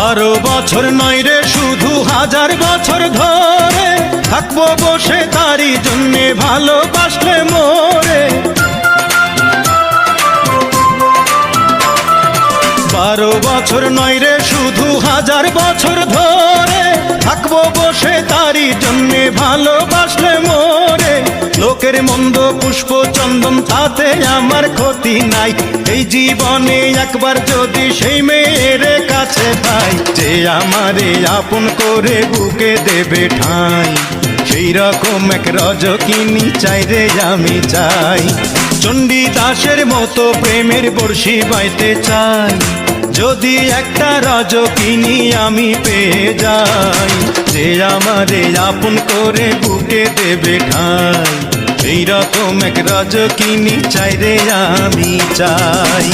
12 বছর নয় রে শুধু 1000 বছর ধরে থাকবো বসে তারই জন্যে ভালোবাসলে মোরে। 12 বছর নয় রে শুধু 1000 বছর ধরে থাকবো বসে তারই জন্যে ভালোবাসলে মোরে। লোকের মন্দ পুষ্প চন্দন তাতে আমার ক্ষতি নাই, এই জীবনে একবার যদি সেই মেয়ের কাছে পাই, যে আমারে আপন করে বুকে দেবে ঠাঁই, সেই রকম এক রজকিনী চাই রে আমি চাই। চণ্ডীদাসের মতো প্রেমের বর্ষি বাইতে চাই, যদি একটা রজকিনী আমি পেয়ে যাই, যে আমারে আপন করে বুকে দেবে ঠাঁই, সেই রকম এক রজকিনী চাই রে আমি চাই।